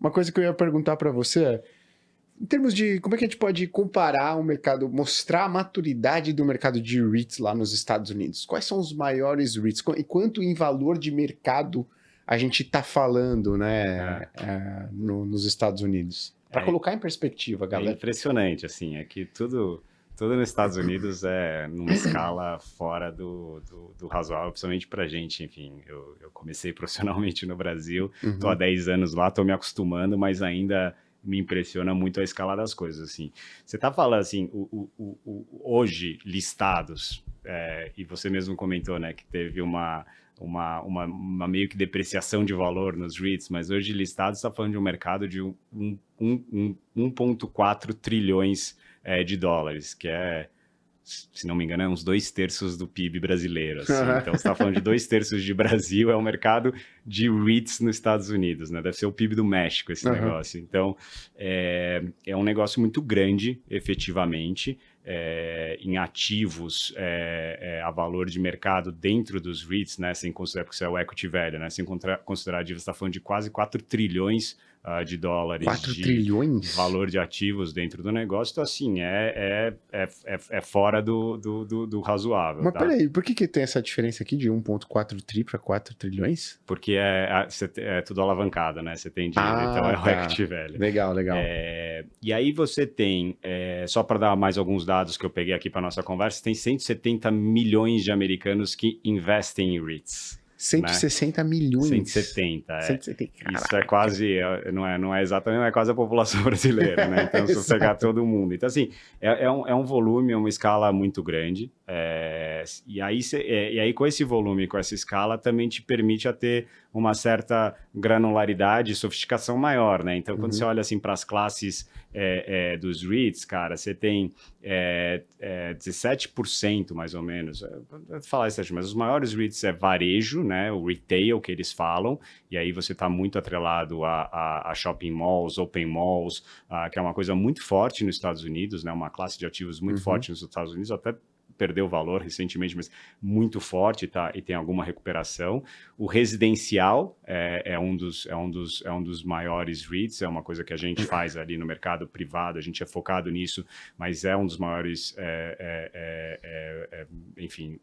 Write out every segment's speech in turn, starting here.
Uma coisa que eu ia perguntar para você é, em termos de como é que a gente pode comparar o mercado, mostrar a maturidade do mercado de REITs lá nos Estados Unidos? Quais são os maiores REITs? E quanto em valor de mercado a gente está falando, né, É, nos Estados Unidos? Para é, colocar em perspectiva, é galera. impressionante, assim, é que tudo nos Estados Unidos é numa escala fora do razoável, principalmente pra gente, enfim, eu comecei profissionalmente no Brasil, tô há Uhum. 10 anos lá, tô me acostumando, mas ainda me impressiona muito a escala das coisas, assim. Você tá falando, assim, hoje, listados, e você mesmo comentou, né, que teve uma meio que depreciação de valor nos REITs, mas hoje listados está falando de um mercado de 1,4 trilhões de dólares, que é, se não me engano, é uns 2/3 do PIB brasileiro, assim. Então, você está falando de 2/3 de Brasil, é o mercado de REITs nos Estados Unidos, né? Deve ser o PIB do México esse Uhum. negócio. Então, é um negócio muito grande, efetivamente, em ativos a valor de mercado dentro dos REITs, né? Sem considerar, porque isso é o equity value, né? Sem considerar a dívida, você está falando de quase 4 trilhões de dólares 4 de trilhões? valor de ativos dentro do negócio, então assim, é fora do razoável, Mas tá? peraí, por que tem essa diferença aqui de 1,4 tri para 4 trilhões? Porque é tudo alavancado, né? Você tem dívida, então Ah, é o tá. equity velho. Legal, legal. E aí você tem, só para dar mais alguns dados que eu peguei aqui para nossa conversa, tem 170 milhões de americanos que investem em REITs, né? 160 milhões. 170, 170, Isso é caraca. quase, não é exatamente, não é quase a população brasileira, né? Então, se você pegar Exato. todo mundo. Então, assim, é um volume, é uma escala muito grande. E aí, com esse volume, com essa escala, também te permite a ter uma certa granularidade e sofisticação maior, né? Então, quando você Uhum. olha, assim, para as classes dos REITs, cara, você tem 17% mais ou menos, vou falar isso, mas os maiores REITs é varejo, né, o retail que eles falam, e aí você está muito atrelado a shopping malls, open malls, que é uma coisa muito forte nos Estados Unidos, né, uma classe de ativos muito Uhum. forte nos Estados Unidos, até perdeu valor recentemente, mas muito forte, tá? E tem alguma recuperação. O residencial é um dos maiores REITs, é uma coisa que a gente faz ali no mercado privado, a gente é focado nisso, mas é um dos maiores, enfim,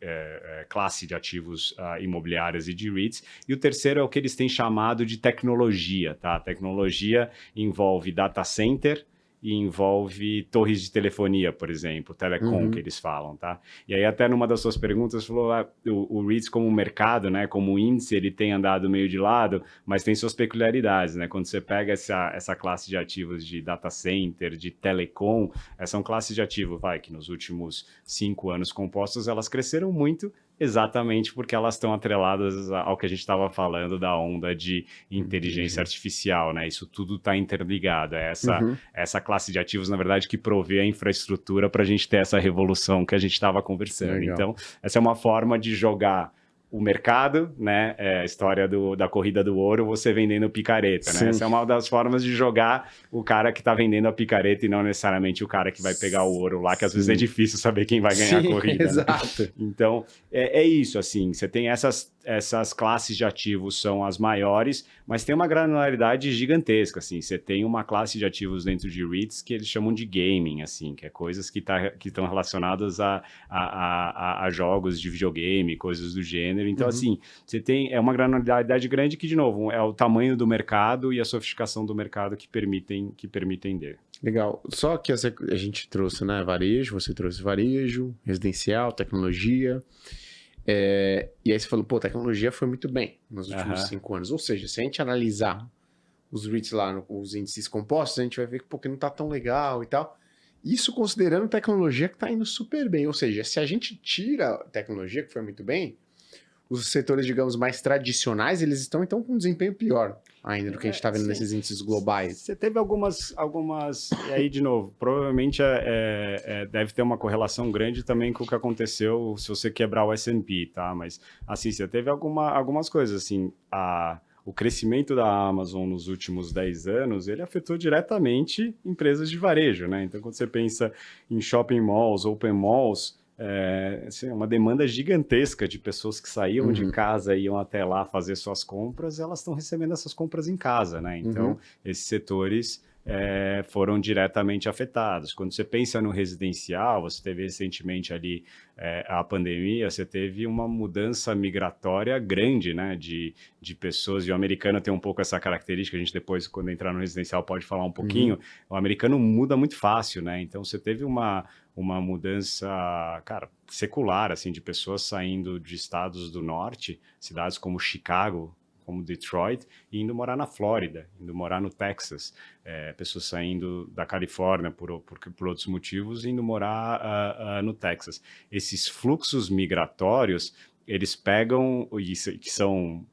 classe de ativos imobiliários e de REITs. E o terceiro é o que eles têm chamado de tecnologia, tá? Tecnologia envolve data center, e envolve torres de telefonia, por exemplo, telecom, que Uhum. eles falam, tá? E aí até numa das suas perguntas falou, o REITs como mercado, né, como índice, ele tem andado meio de lado, mas tem suas peculiaridades, né? Quando você pega essa classe de ativos de data center, de telecom, são classes de ativo, que nos últimos 5 anos compostos, elas cresceram muito, exatamente porque elas estão atreladas ao que a gente estava falando da onda de inteligência Entendi. artificial, né? Isso tudo está interligado. Uhum. Essa classe de ativos, na verdade, que provê a infraestrutura para a gente ter essa revolução que a gente estava conversando. Legal. Então, essa é uma forma de jogar o mercado, né? A história da corrida do ouro, você vendendo picareta, né? Sim. Essa é uma das formas de jogar o cara que está vendendo a picareta e não necessariamente o cara que vai pegar o ouro lá, que às vezes é Sim. difícil saber quem vai ganhar a Sim, corrida, né? exato. Então, é isso, assim, você tem essas classes de ativos são as maiores, mas tem uma granularidade gigantesca, assim, você tem uma classe de ativos dentro de REITs que eles chamam de gaming, assim, que é coisas que estão relacionadas a jogos de videogame, coisas do gênero, então, Uhum. assim, você tem uma granularidade grande que, de novo, é o tamanho do mercado e a sofisticação do mercado que permitem ter. Legal. Só que a gente trouxe, né, varejo, você trouxe varejo, residencial, tecnologia. E aí você falou, pô, tecnologia foi muito bem nos últimos 5 anos. Ou seja, se a gente analisar os REITs lá, os índices compostos, a gente vai ver que, pô, que não tá tão legal e tal. Isso considerando tecnologia que tá indo super bem. Ou seja, se a gente tira a tecnologia, que foi muito bem, os setores, digamos, mais tradicionais, eles estão, então, com um desempenho pior ainda do que a gente tá vendo Sim. nesses índices globais. Você teve algumas, e aí de novo, provavelmente deve ter uma correlação grande também com o que aconteceu se você quebrar o S&P, tá? Mas assim, você teve algumas coisas, assim, o crescimento da Amazon nos últimos 10 anos, ele afetou diretamente empresas de varejo, né? Então, quando você pensa em shopping malls, open malls, assim, uma demanda gigantesca de pessoas que saíam de casa e iam até lá fazer suas compras, elas estão recebendo essas compras em casa, né? Então, esses setores foram diretamente afetados. Quando você pensa no residencial, você teve recentemente ali a pandemia, você teve uma mudança migratória grande, né, de pessoas, e o americano tem um pouco essa característica, a gente depois, quando entrar no residencial, pode falar um pouquinho, o americano muda muito fácil, né, então você teve uma mudança, cara, secular, assim, de pessoas saindo de estados do norte, cidades como Chicago, como Detroit, e indo morar na Flórida, indo morar no Texas. Pessoas saindo da Califórnia por outros motivos, indo morar no Texas. Esses fluxos migratórios, eles pegam, que são...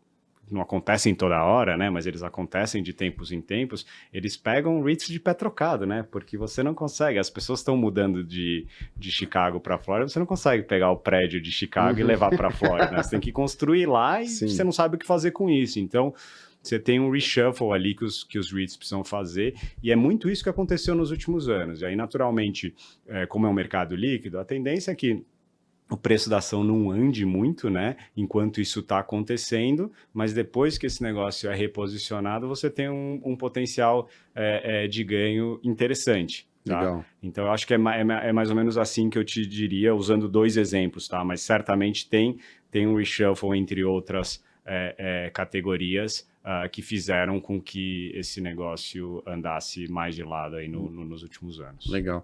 não acontecem toda hora, né? Mas eles acontecem de tempos em tempos. Eles pegam REITs de pé trocado, né? Porque você não consegue. As pessoas estão mudando de Chicago para Flórida. Você não consegue pegar o prédio de Chicago e levar para Flórida, né? Você tem que construir lá e você não sabe o que fazer com isso. Então, você tem um reshuffle ali que os REITs precisam fazer, e é muito isso que aconteceu nos últimos anos. E aí, naturalmente, como é um mercado líquido, a tendência é que o preço da ação não ande muito, né, enquanto isso está acontecendo, mas depois que esse negócio é reposicionado, você tem um potencial de ganho interessante. Tá? Legal. Então, eu acho que é mais ou menos assim que eu te diria, usando 2 exemplos, tá? Mas certamente tem um reshuffle entre outras categorias que fizeram com que esse negócio andasse mais de lado aí nos últimos anos. Legal.